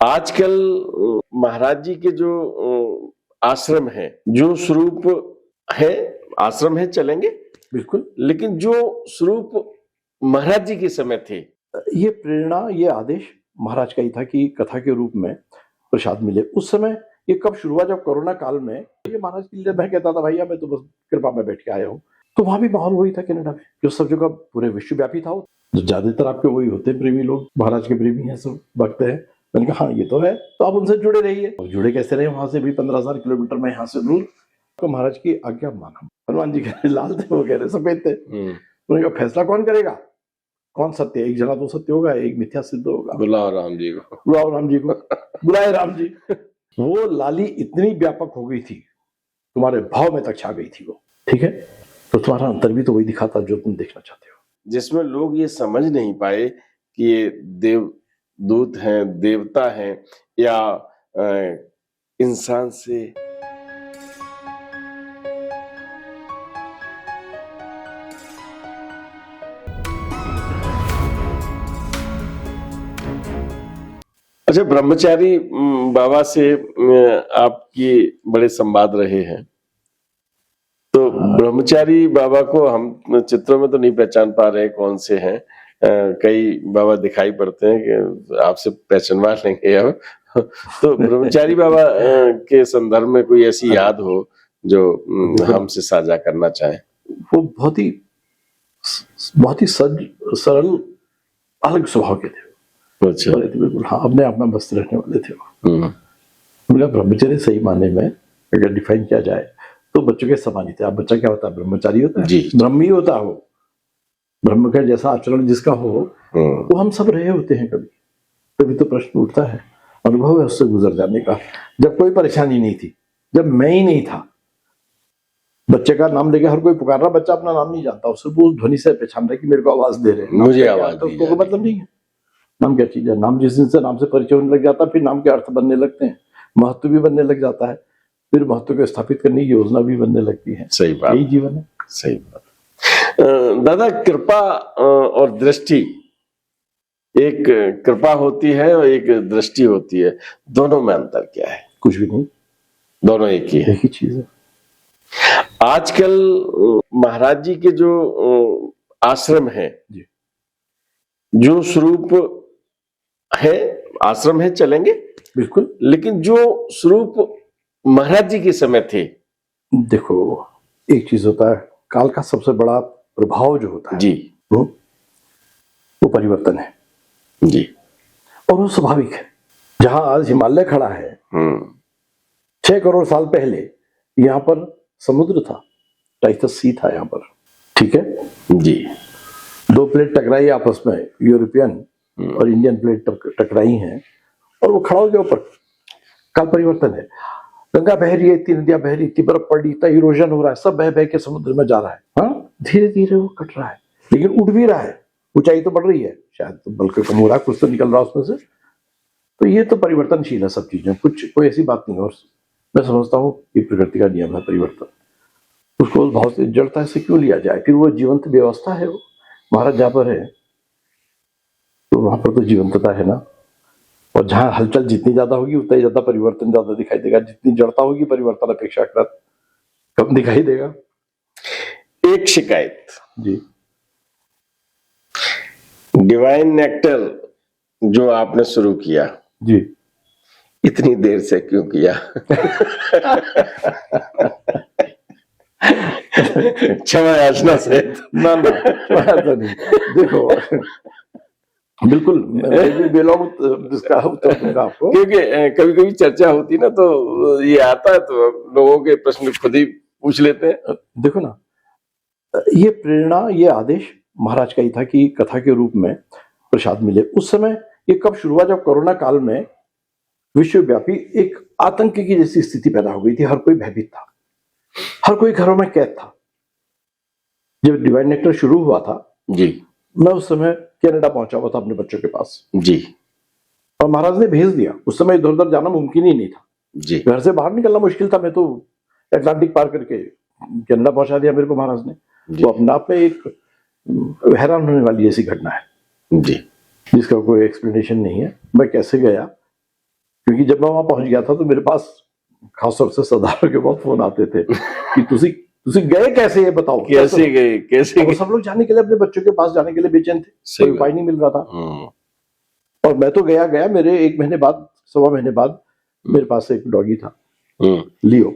आजकल महाराज जी के जो आश्रम है, जो स्वरूप है, आश्रम है चलेंगे बिल्कुल, लेकिन जो स्वरूप महाराज जी के समय थे, ये प्रेरणा, ये आदेश महाराज का ही था कि कथा के रूप में प्रसाद मिले। उस समय ये कब शुरू हुआ? जब कोरोना काल में ये महाराज के लिए मैं कहता था भैया मैं तो बस कृपा में बैठ के आया हूँ, तो वहां भी माहौल वही था कनाडा में, जो सब जगह पूरे विश्वव्यापी था। जो ज्यादातर आपके वही होते हैं प्रेमी लोग, महाराज के प्रेमी हैं, सब भक्त हैं। मैंने कहा हाँ ये तो है, तो आप उनसे जुड़े रहिए। और जुड़े कैसे रहे? वहां से भी 15,000 किलोमीटर में यहाँ से दूर, तो महाराज की आज्ञा माना। हनुमान जी कह रहे लाल थे, वो कह रहे सफेद थे। उन्होंने कहा फैसला कौन करेगा? कौन सत्य? एक जना तो सत्य होगा, एक मिथ्या सिद्ध होगा। बुलाओ राम जी को, बुलाओ राम जी को, बुलाए राम जी। वो लाली इतनी व्यापक हो गई थी, तुम्हारे भाव में तक छा गई थी वो। ठीक है, तो तुम्हारा अंतर भी तो वही दिखाता जो तुम देखना चाहते हो, जिसमें लोग ये समझ नहीं पाए कि ये देवदूत हैं, देवता हैं या इंसान से। अच्छा, ब्रह्मचारी बाबा से आपकी बड़े संवाद रहे हैं, तो ब्रह्मचारी बाबा को हम चित्रों में तो नहीं पहचान पा रहे कौन से हैं। कई बाबा दिखाई पड़ते हैं कि आपसे पहचानवा लेंगे अब। तो ब्रह्मचारी बाबा के संदर्भ में कोई ऐसी याद हो जो हमसे साझा करना चाहें? वो बहुत ही सरल अलग स्वभाव के थे। अच्छा, बिल्कुल हाँ, अपने आप में मस्त रहने वाले थे वो। उनका ब्रह्मचर्य सही माने में अगर डिफाइन किया जाए तो बच्चों के समान ही थे। आप बच्चा क्या होता है? ब्रह्मचारी होता है, ब्रह्म ही होता हो। ब्रह्म का जैसा आचरण जिसका हो वो हम सब रहे होते हैं। कभी कभी तो प्रश्न उठता है, अनुभव है उससे गुजर जाने का, जब कोई परेशानी नहीं थी, जब मैं ही नहीं था। बच्चे का नाम लेके हर कोई पुकार रहा, बच्चा अपना नाम नहीं जानता, उससे वो ध्वनि से पहचान रहा है कि मेरे को आवाज दे रहे हैं, मुझे आवाज तो कोई मतलब नहीं है। नाम क्या चीज है? नाम जिस दिन से नाम से परिचय होने लग जाता है, फिर नाम के अर्थ बनने लगते हैं, महत्व भी बनने लग जाता है, फिर महत्व को स्थापित करने की योजना भी बनने लगती है। सही बात, यही जीवन है। सही बात। दादा, कृपा और दृष्टि, एक कृपा होती है और एक दृष्टि होती है, दोनों में अंतर क्या है? कुछ भी नहीं, दोनों एक ही है, एक ही चीज है। आजकल महाराज जी के जो आश्रम है, जो स्वरूप है, आश्रम है चलेंगे बिल्कुल, लेकिन जो स्वरूप महाराज जी के समय थे। देखो, एक चीज होता है, काल का सबसे बड़ा प्रभाव जो होता है जी, वो परिवर्तन है जी, और वो स्वाभाविक है। जहां आज हिमालय खड़ा है, 6 करोड़ साल पहले यहाँ पर समुद्र था, टाइटस सी था यहाँ पर। ठीक है जी, 2 प्लेट टकराई आपस में, यूरोपियन और इंडियन प्लेट टकराई हैं और वो खड़ा हो गया ऊपर। काल परिवर्तन है। गंगा बह रही है, इतनी नदियां बह रही, इतनी बर्फ पड़ रही, इतना इरोजन हो रहा है, सब बह बह के समुद्र में जा रहा है। हाँ, धीरे धीरे वो कट रहा है, लेकिन उठ भी रहा है, ऊंचाई तो बढ़ रही है, शायद तो बल्कि कम हो रहा है, कुछ तो निकल रहा है उसमें से। तो ये तो परिवर्तनशील है सब चीजें, कुछ कोई ऐसी बात नहीं है। और मैं समझता हूँ कि प्रकृति का नियम है परिवर्तन, उसको उस भाव से जड़ता से क्यों लिया जाए? फिर वो जीवंत व्यवस्था है। वो महाराज जहाँ पर है तो वहां पर तो जीवंतता है ना। और जहां हलचल जितनी ज्यादा होगी उतना ही ज्यादा परिवर्तन ज्यादा दिखाई देगा, जितनी जड़ता होगी परिवर्तन अपेक्षाकृत कम दिखाई देगा। एक शिकायत जी, डिवाइन नेक्टर जो आपने शुरू किया जी, इतनी देर से क्यों किया? क्षमा याचना से। ना ऐसा नहीं। देखो, बिल्कुल जिसका उत्तर दूंगा आपको, क्योंकि कभी कभी चर्चा होती ना तो ये आता है तो लोगों के प्रश्न खुद ही पूछ लेते हैं। देखो ना, ये प्रेरणा, ये आदेश महाराज का ही था कि कथा के रूप में प्रसाद मिले। उस समय ये कब शुरू हुआ? जब कोरोना काल में विश्वव्यापी एक आतंक की जैसी स्थिति पैदा हो गई थी, हर कोई भयभीत था, हर कोई घरों में कैद था। जब डिवाइन नेक्टर शुरू हुआ था जी, मैं उस समय कनाडा पहुंचा हुआ था अपने बच्चों के पास जी, और महाराज ने भेज दिया। उस समय इधर उधर जाना मुमकिन ही नहीं था जी, घर से बाहर निकलना मुश्किल था। मैं तो अटलांटिक पार करके कनाडा पहुंचा दिया मेरे को महाराज ने। तो अपने आप में एक हैरान होने वाली ऐसी घटना है जी, जिसका कोई एक्सप्लेनेशन नहीं है। मैं कैसे गया क्योंकि जब मैं वहां पहुंच गया था तो मेरे पास खासतौर से सरदारों के बहुत फोन आते थे कि तुसी गए कैसे, ये बताओ कैसे गए, कैसे और गए? सब लोग जाने के लिए, अपने बच्चों के पास जाने के लिए बेचैन थे, सही कोई उपाय नहीं मिल रहा था। हम्म, और मैं तो गया मेरे 1 महीने बाद, 1.25 महीने बाद मेरे पास एक डॉगी था, लियो,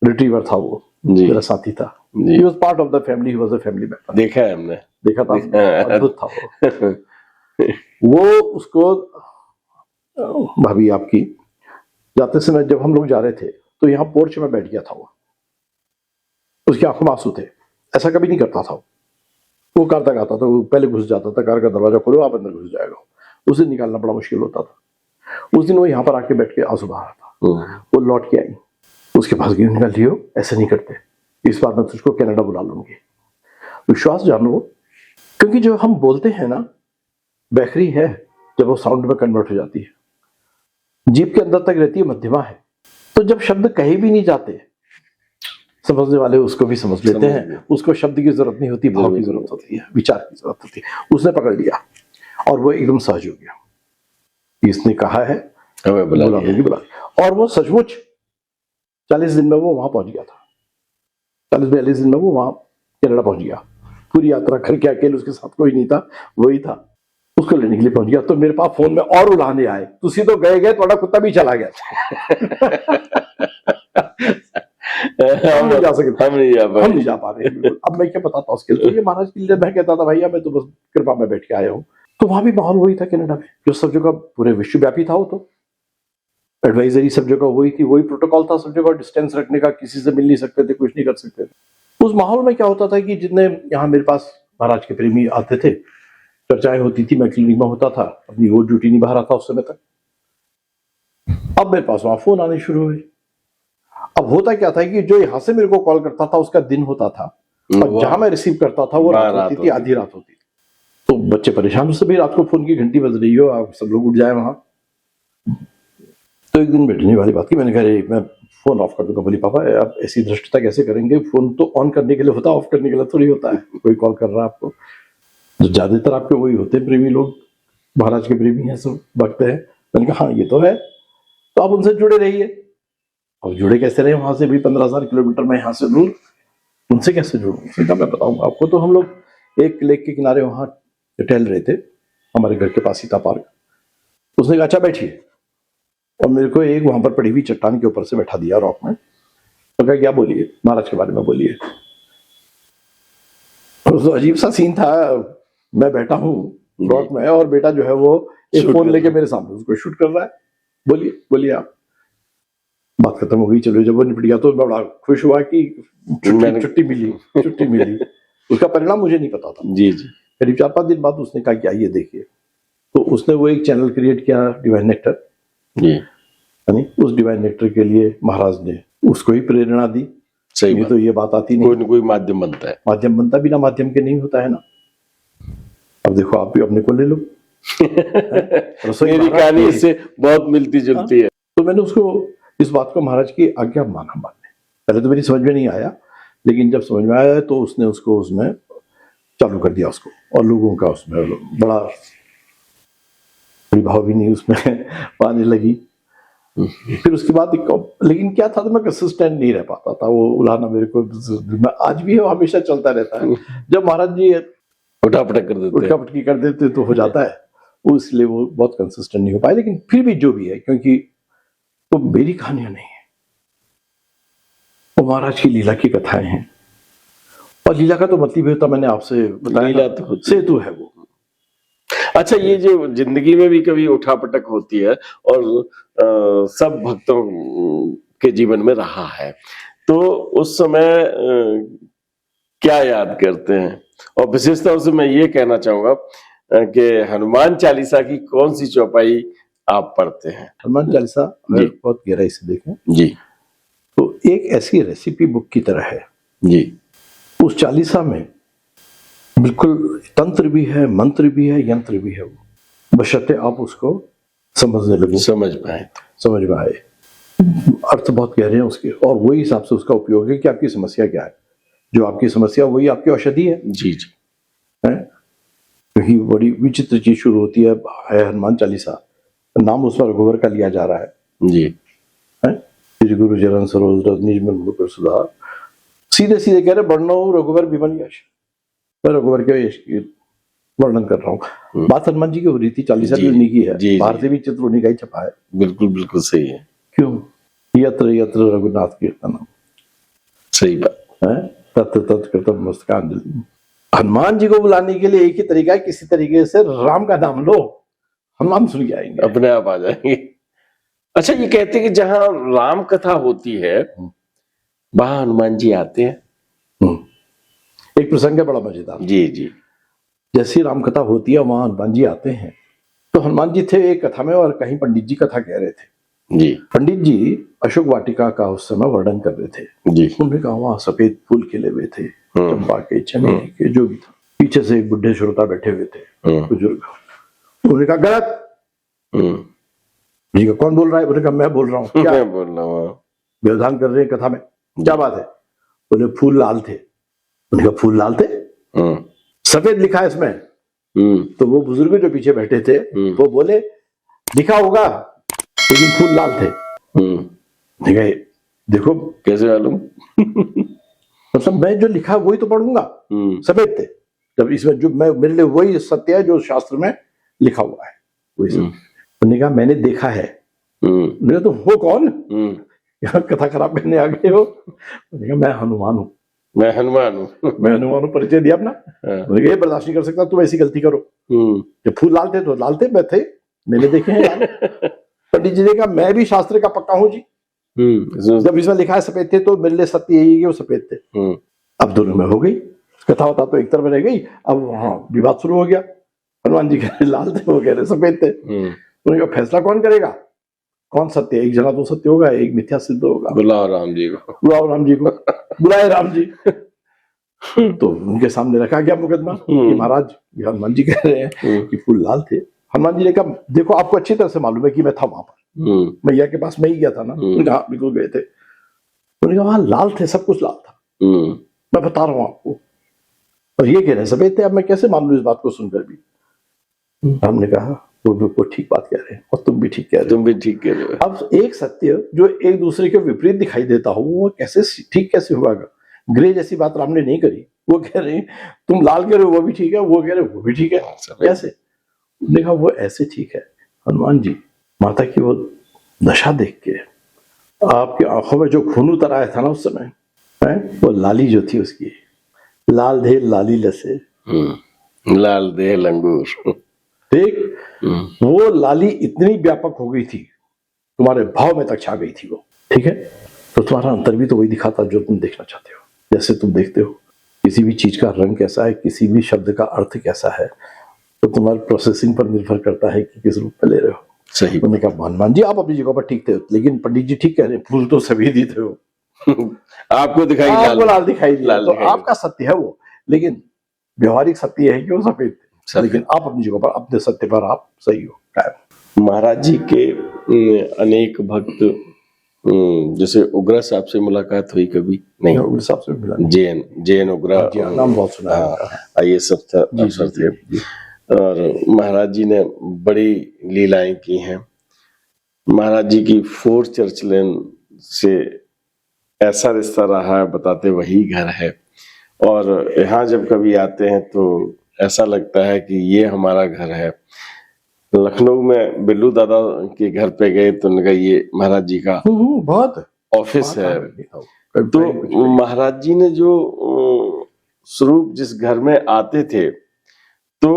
रिट्रीवर था वो, जी मेरा साथी था। जी, he was part of the family, he was a family member. देखा है हमने। देखा था, अद्भुत था वो। वो उसको भाभी आपकी जाते समय जब हम लोग जा रहे थे तो यहाँ पोर्च में बैठ गया था वो, उसकी आंखों में आंसू थे, ऐसा कभी नहीं करता था वो कार तक आता था, वो पहले घुस जाता था, कार का दरवाजा खोलो आप अंदर घुस जाएगा, उसे निकालना बड़ा मुश्किल होता था। उस दिन वो यहाँ पर आके बैठ के आंसू बहा रहा था। वो लौट के आई, उसके पास गई, निकाल लियो ऐसे नहीं करते, इस बार मैं तुझको कनाडा बुला लूंगी, विश्वास जानो, क्योंकि जो हम बोलते हैं ना बैखरी है, जब वो साउंड में कन्वर्ट हो जाती है, जीभ के अंदर तक रहती है, मध्यमा है, तो जब शब्द कहे भी नहीं जाते, समझने वाले उसको भी समझ लेते हैं, उसको शब्द की जरूरत नहीं होती, भाव की जरूरत होती है, विचार की जरूरत होती है। उसने पकड़ लिया और वो एकदम सहज हो गया, इसने कहा है हमें बुला बुला, और वो सचमुच 40 दिन में वो वहां पहुंच गया था, 40-42 दिन में वो वहां कनाडा पहुंच गया, पूरी यात्रा करके अकेले, उसके साथ कोई नहीं था, वही था, उसको लेने के लिए पहुंच गया। तो मेरे पास फोन में और उलाहने आए, तुसी तो गए थोड़ा कुत्ता भी चला गया। हम नहीं जा सकते, हम नहीं जा पा रहे। अब मैं क्या बताता उसके लिए, तो महाराज के लिए मैं कहता था भैया मैं तो बस कृपा में बैठ के आया हूँ। तो वहां भी माहौल वही था कनाडा में, जो सब जगह पूरे विश्वव्यापी था, वो तो एडवाइजरी सब जगह वही थी, वही प्रोटोकॉल था सब जगह, डिस्टेंस रखने का, किसी से मिल नहीं सकते थे, कुछ नहीं कर सकते थे। उस माहौल में क्या होता था कि जितने यहाँ मेरे पास महाराज के प्रेमी आते थे, चर्चाएं होती थी, मैं क्लिनिक में होता था, अपनी वो ड्यूटी निभा रहा था उस समय तक। अब मेरे पास वहां फोन आने शुरू हुए। अब होता क्या था कि जो यहाँ से मेरे को कॉल करता था उसका दिन होता था, और जहां मैं रिसीव करता था वो रात होती थी, आधी रात होती थी। तो बच्चे परेशान, उससे भी रात को फोन की घंटी बज रही हो, आप सब लोग उठ जाए वहां। तो एक दिन बैठने वाली बात की, मैंने कहा मैं फोन ऑफ कर दूंगा। बोली पापा आप ऐसी धृष्टता कैसे करेंगे, फोन तो ऑन करने के लिए होता है, ऑफ करने के लिए थोड़ी होता है। कोई कॉल कर रहा है आपको, तो ज्यादातर आपके वही होते हैं प्रेमी लोग, महाराज के प्रेमी हैं, सब भक्त हैं। मैंने कहा हाँ ये तो है, तो आप उनसे जुड़े रहिए। और जुड़े कैसे रहे, वहां से भी 15,000 किलोमीटर में यहाँ से दूर, उनसे कैसे जुड़ूं? मैं बताऊंगा आपको। तो हम लोग एक लेक के किनारे वहां टहल रहे थे, हमारे घर के पास ही था पार्क। उसने कहा अच्छा बैठिए, और मेरे को एक वहां पर पड़ी हुई चट्टान के ऊपर से बैठा दिया रॉक में। तो कहा क्या बोलिए, महाराज के बारे में बोलिए। तो अजीब सा सीन था, मैं बैठा हूँ रॉक में और बेटा जो है वो एक फोन लेके मेरे सामने उसको शूट कर रहा है। बोलिए बोलिए आप। बात खत्म हो गई, चलो जब वो निपट गया तो मैं बड़ा खुश हुआ कि छुट्टी मिली। उसका परिणाम मुझे नहीं पता था। जी जी। करीब 4-5 दिन बाद उसने कहा कि आइए देखिए। तो उसने वो एक चैनल क्रिएट किया, डिवाइन नेक्टर जी, यानी उस डिवाइन नेक्टर के लिए महाराज ने उसको ही प्रेरणा दी। सही नहीं तो ये बात आती नहीं, कोई न कोई माध्यम बनता है, माध्यम बनता, बिना माध्यम के नहीं होता है ना। अब देखो आप भी अपने को ले लो। मेरी कहानी इससे बहुत मिलती जुलती है। तो मैंने उसको इस बात को महाराज की आज्ञा माना। पहले तो मेरी समझ में नहीं आया, लेकिन जब समझ में आया तो उसने उसको उसमें चालू कर दिया उसको, और लोगों का उसमें बड़ा भाव भी नहीं उसमें पाने लगी। फिर उसके बाद लेकिन क्या था, तो मैं कंसिस्टेंट नहीं रह पाता था। वो उलाना मेरे को आज भी है, हमेशा चलता रहता है। जब महाराज जी उठापटक कर देते तो हो जाता है, इसलिए वो बहुत कंसिस्टेंट नहीं हो पाए। लेकिन फिर भी जो भी है, क्योंकि वो मेरी कहानियां नहीं है, वो महाराज की लीला की कथाएं हैं। और लीला का तो मतलब होता, मैंने आपसे बताया, लीला तो सेतु है वो। अच्छा, ये जो जिंदगी में भी कभी उठापटक होती है और सब भक्तों के जीवन में रहा है, तो उस समय क्या याद करते हैं? और विशेष तौर से मैं ये कहना चाहूंगा कि हनुमान चालीसा की कौन सी चौपाई आप पढ़ते हैं? हनुमान चालीसा अगर बहुत गहराई से देखें जी, तो एक ऐसी रेसिपी बुक की तरह है जी। उस चालीसा में बिल्कुल तंत्र भी है, मंत्र भी है, यंत्र भी है, वो बशर्ते आप उसको समझने लगे, समझ में आए। अर्थ बहुत गहरे हैं उसके, और वही हिसाब से उसका उपयोग है कि आपकी समस्या क्या है। जो आपकी समस्या वही आपकी औषधि है। जी जी है, क्योंकि बड़ी विचित्र चीज शुरू होती है हनुमान चालीसा नाम उसमें रघुवर का लिया जा रहा है, जी हैं? श्री गुरु चरण सरोज रजनीश में मुकुर सुधा, सीधे सीधे कह रहे बढ़ना हो रघुवर विमल यश। मैं रघुवर के यश की वर्णन कर रहा हूँ। बात हनुमान जी की हो रही थी, 40 जी, उन्हीं की है, जी, बाहर जी। से भी चित्र उन्हीं का ही छपा है। बिल्कुल बिल्कुल सही है, क्यों? यत्र यत्र रघुनाथ कीर्तनम सही बात। है, तत्र तत्र कृतम मस्तकांजलि। हनुमान जी को बुलाने के लिए एक ही तरीका है, किसी तरीके से राम का नाम लो, हनुमान सुन के आएंगे, अपने आप आ जाएंगे। अच्छा, ये कहते हैं कि जहां राम कथा होती है वहां हनुमान जी आते हैं। एक प्रसंग है बड़ा मजेदार। जी जी जैसी राम कथा होती है वहां हनुमान जी आते हैं। तो हनुमान जी थे एक कथा में और कहीं पंडित जी कथा कह रहे थे। जी पंडित जी अशोक वाटिका का उस समय वर्णन कर रहे थे। जी उन्होंने कहा वहां सफेद फूल खिले हुए थे, चंपा के, चमेली के, जो भी था। पीछे से एक बुढ़े श्रोता बैठे हुए थे, बुजुर्ग। उन्होंने कहा गलत। जी का कौन बोल रहा है? उन्होंने कहा मैं बोल रहा हूँ। क्या मैं बोल रहा हूँ? व्यवधान कर रहे हैं कथा में, क्या बात है? बोले फूल लाल थे। उन्होंने कहा फूल लाल थे? सफेद लिखा है इसमें। तो वो बुजुर्ग जो पीछे बैठे थे वो बोले लिखा होगा लेकिन फूल लाल थे। देखो कैसे मालूम? मतलब मैं जो लिखा वही तो पढ़ूंगा, सफेद थे। जब इसमें जो मैं, मेरे लिए वही सत्य है जो शास्त्र में लिखा हुआ है, वही सब। उन्होंने कहा मैंने देखा है। उन्होंने कहा तो हो कौन? यहाँ कथा खराब करने आ गए हो? उन्होंने कहा मैं हनुमान हूँ। मैं हनुमान हूँ। मैं हनुमान हूँ, परिचय दिया अपना। उन्होंने कहा ये बर्दाश्त नहीं कर सकता तुम ऐसी गलती करो। जब फूल लाल थे तो लाल थे, मैं थे, मैंने देखे हैं लाल। पंडित जी ने कहा मैं भी शास्त्र का पक्का हूँ जी। जब इसमें लिखा है सफेद थे तो मेरे लिए सत्य यही है कि वो सफेद थे। अब दोनों में हो गई कथा, होता तो एक तरफ रह गई। अब वहां विवाद शुरू हो गया। हनुमान जी कह रहे लाल थे, वो कह रहे सफेद थे। उन्होंने कहा फैसला कौन करेगा, कौन सत्य? एक जगह तो सत्य होगा, एक मिथ्या सिद्ध होगा। बुलाओ राम जी को, बुलाओ राम जी को। बुलाए राम जी। तो उनके सामने रखा गया मुकदमा कि महाराज ये हनुमान जी कह रहे हैं कि फूल लाल थे। हनुमान जी ने कहा देखो आपको अच्छी तरह से मालूम है कि मैं था वहां पर, मैया के पास मैं ही गया था ना। हाँ बिल्कुल गए थे। उन्होंने कहा वहां लाल थे, सब कुछ लाल था, मैं बता रहा हूँ आपको। और ये कह रहे हैं सफेद थे, अब मैं कैसे मान लूं इस बात को सुनकर भी? हमने कहा वो ठीक बात कह रहे हैं और तुम भी ठीक कह रहे हो। तुम भी ठीक कह रहे हो। अब एक सत्य जो एक दूसरे के विपरीत दिखाई देता हो वो कैसे ठीक कैसे होगा? ग्रे जैसी बात राम ने नहीं करी। वो कह रहे हैं तुम लाल कह रहे हो वो भी ठीक है, वो कह रहे हो वो भी ठीक है, कैसे? देखा वो ऐसे ठीक है। हनुमान जी माता की वो दशा देख के आपकी आंखों में जो खून उतर आया था ना उस समय है, वो लाली जो थी उसकी, लाल दे लाली लसे, लाल दे लंगूर। देख वो लाली इतनी व्यापक हो गई थी, तुम्हारे भाव में तक छा गई थी वो। ठीक है, तो तुम्हारा अंतर भी तो वही दिखाता जो तुम देखना चाहते हो। जैसे तुम देखते हो किसी भी चीज का रंग कैसा है, किसी भी शब्द का अर्थ कैसा है, तो तुम्हारी प्रोसेसिंग पर निर्भर करता है कि किस रूप में ले रहे हो। सही। उन्होंने कहा हनुमान जी आप अपनी जगह पर ठीक थे, लेकिन पंडित जी ठीक कह रहे हैं, फूल तो सभी दी थे वो। आपको दिखाई आपको लाल दिखाई दिया, लाल तो दिखाई आपका सत्य है वो, लेकिन व्यवहारिक सत्य है कि वो सफेद थे। लेकिन आप अपनी जगह पर, अपने सत्य पर आप सही हो, कायम। महाराज जी के अनेक भक्त, जैसे उग्रा साहब से मुलाकात हुई कभी? नहीं, उग्र साहब से मिला नहीं। जैन उग्रा, नाम बहुत सुना है। IAS अफसर थे। और महाराज जी ने बड़ी लीलाएं की हैं। महाराज जी की फोर्थ चर्च लेन से ऐसा रिश्ता रहा है, बताते वही घर है। और यहाँ जब कभी आते हैं तो ऐसा लगता है कि ये हमारा घर है। लखनऊ में बिल्लू दादा के घर पे गए तो उनका ये महाराज जी का बहुत ऑफिस है। तो महाराज जी ने जो स्वरूप जिस घर में आते थे तो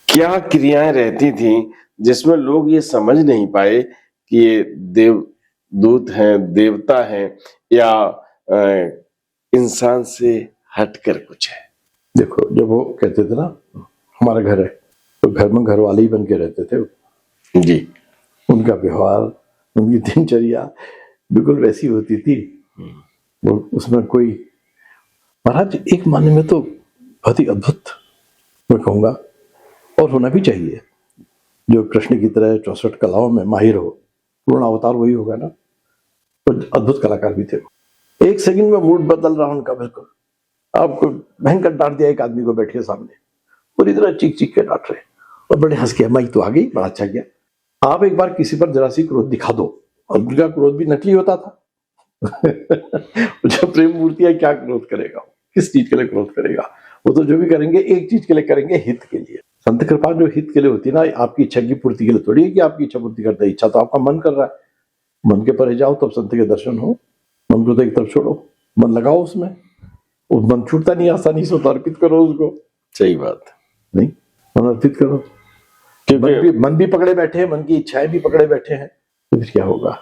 क्या क्रियाएं रहती थी जिसमें लोग ये समझ नहीं पाए कि ये देवदूत हैं, देवता हैं, या इंसान से हटकर कुछ है। देखो जब वो कहते थे ना हमारा घर है, तो घर में घर वाले ही बन के रहते थे जी। उनका व्यवहार, उनकी दिनचर्या बिल्कुल वैसी होती थी। वो उसमें कोई, महाराज एक मानने में तो बहुत ही अद्भुत मैं कहूँगा, और होना भी चाहिए। जो कृष्ण की तरह 64 कलाओं में माहिर हो, पूर्ण अवतार वही होगा ना। तो अद्भुत कलाकार भी थे। एक सेकंड में मूड बदल रहा उनका बिल्कुल। आपको भयंकर डांट दिया एक आदमी को बैठ के सामने, पूरी तरह चीख चीख के डांट रहे और बड़े हंस के, माई तो आ गई, बड़ा अच्छा किया। आप एक बार किसी पर जरा सी क्रोध दिखा दो, और उनका क्रोध भी नकली होता था। जो प्रेम मूर्ति है, क्या क्रोध करेगा, किस चीज के लिए क्रोध करेगा? वो तो जो भी करेंगे एक चीज के लिए करेंगे, हित के लिए। संत कृपा जो हित के लिए होती है ना, आपकी इच्छा की पूर्ति के लिए थोड़ी है कि आपकी इच्छा पूर्ति करता है। इच्छा तो आपका मन कर रहा है, मन के परे जाओ तब संत के दर्शन हो। मन को तो एक तरफ छोड़ो, मन लगाओ उसमें, वो मन छूटता नहीं आसानी से, तो अर्पित करो उसको। सही बात है। नहीं, मन अर्पित करो। क्योंकि मन भी पकड़े बैठे हैं, मन की इच्छाएं भी पकड़े बैठे हैं, तो फिर क्या होगा?